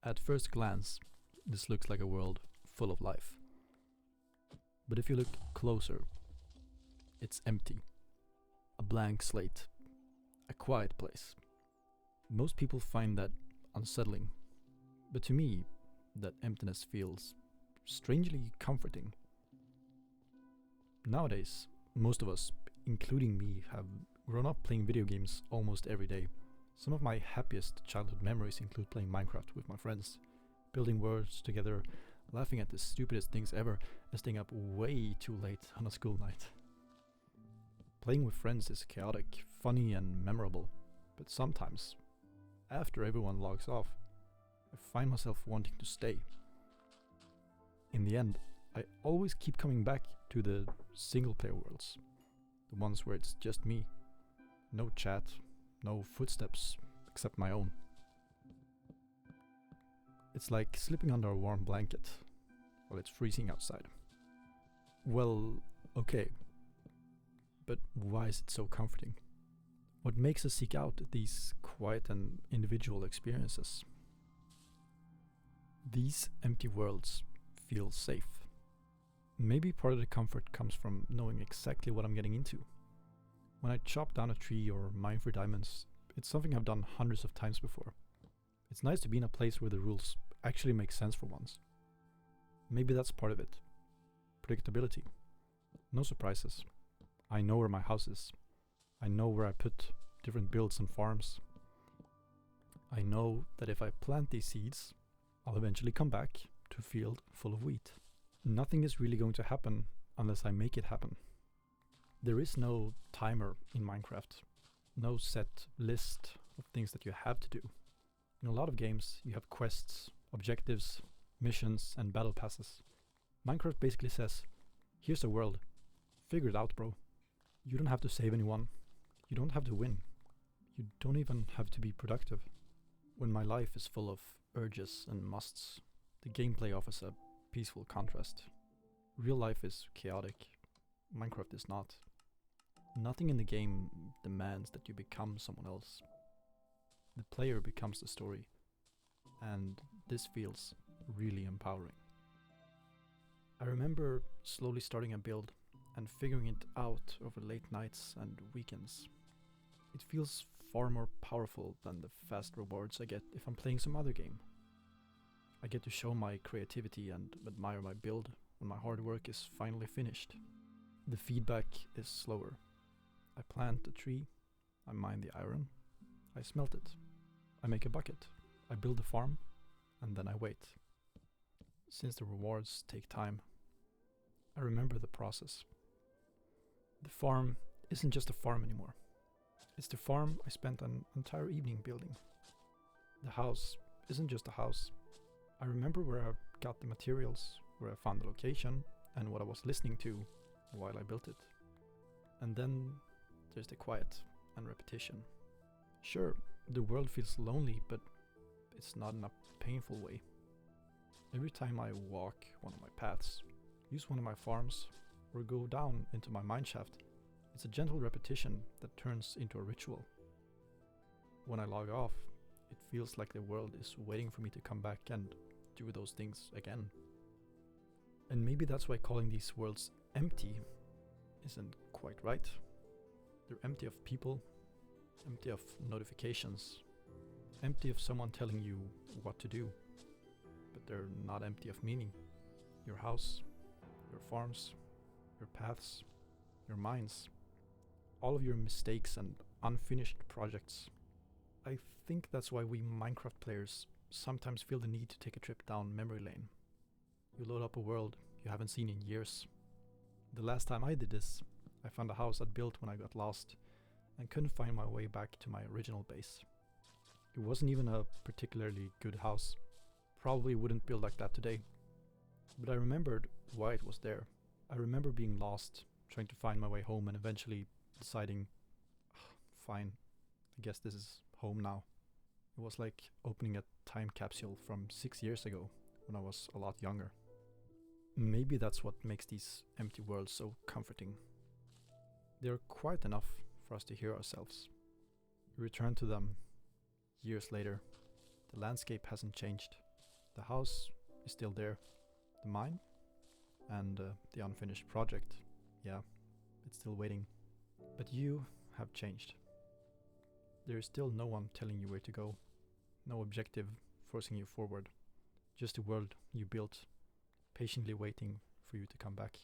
At first glance, this looks like a world full of life. But if you look closer, it's empty. A blank slate. A quiet place. Most people find that unsettling, but to me, that emptiness feels strangely comforting. Nowadays, most of us, including me, have grown up playing video games almost every day. Some of my happiest childhood memories include playing Minecraft with my friends, building worlds together, laughing at the stupidest things ever, and staying up way too late on a school night. Playing with friends is chaotic, funny and memorable, but sometimes, after everyone logs off, I find myself wanting to stay. In the end, I always keep coming back to the single-player worlds, the ones where it's just me. No chat, no footsteps, except my own. It's like sleeping under a warm blanket while it's freezing outside. Well, okay, but why is it so comforting? What makes us seek out these quiet and individual experiences? These empty worlds feel safe. Maybe part of the comfort comes from knowing exactly what I'm getting into. When I chop down a tree or mine for diamonds, it's something I've done hundreds of times before. It's nice to be in a place where the rules actually make sense for once. Maybe that's part of it. Predictability. No surprises. I know where my house is. I know where I put different builds and farms. I know that if I plant these seeds, I'll eventually come back to a field full of wheat. Nothing is really going to happen unless I make it happen. There is no timer in Minecraft. No set list of things that you have to do. In a lot of games, you have quests, objectives, missions, and battle passes. Minecraft basically says, here's a world. Figure it out, bro. You don't have to save anyone. You don't have to win. You don't even have to be productive. When my life is full of urges and musts, the gameplay offers a peaceful contrast. Real life is chaotic. Minecraft is not. Nothing in the game demands that you become someone else. The player becomes the story, and this feels really empowering. I remember slowly starting a build and figuring it out over late nights and weekends. It feels far more powerful than the fast rewards I get if I'm playing some other game. I get to show my creativity and admire my build when my hard work is finally finished. The feedback is slower. I plant a tree, I mine the iron, I smelt it, I make a bucket, I build a farm, and then I wait. Since the rewards take time, I remember the process. The farm isn't just a farm anymore. It's the farm I spent an entire evening building. The house isn't just a house. I remember where I got the materials, where I found the location, and what I was listening to while I built it. And then there's the quiet and repetition. Sure, the world feels lonely, but it's not in a painful way. Every time I walk one of my paths, use one of my farms, or go down into my mineshaft, it's a gentle repetition that turns into a ritual. When I log off, it feels like the world is waiting for me to come back and do those things again. And maybe that's why calling these worlds empty isn't quite right. They're empty of people, empty of notifications, empty of someone telling you what to do. But they're not empty of meaning. Your house, your farms, your paths, your mines, all of your mistakes and unfinished projects. I think that's why we Minecraft players sometimes feel the need to take a trip down memory lane. You load up a world you haven't seen in years. The last time I did this, I found a house I'd built when I got lost and couldn't find my way back to my original base. It wasn't even a particularly good house. Probably wouldn't build like that today. But I remembered why it was there. I remember being lost, trying to find my way home and eventually deciding, fine, I guess this is home now. It was like opening a time capsule from 6 years ago when I was a lot younger. Maybe that's what makes these empty worlds so comforting. They're quiet enough for us to hear ourselves. We return to them years later. The landscape hasn't changed. The house is still there, the mine, and the unfinished project, yeah, it's still waiting. But you have changed. There is still no one telling you where to go, no objective forcing you forward, just a world you built, patiently waiting for you to come back.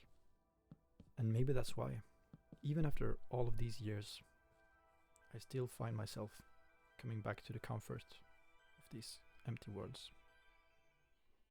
And maybe that's why, even after all of these years, I still find myself coming back to the comfort of these empty worlds.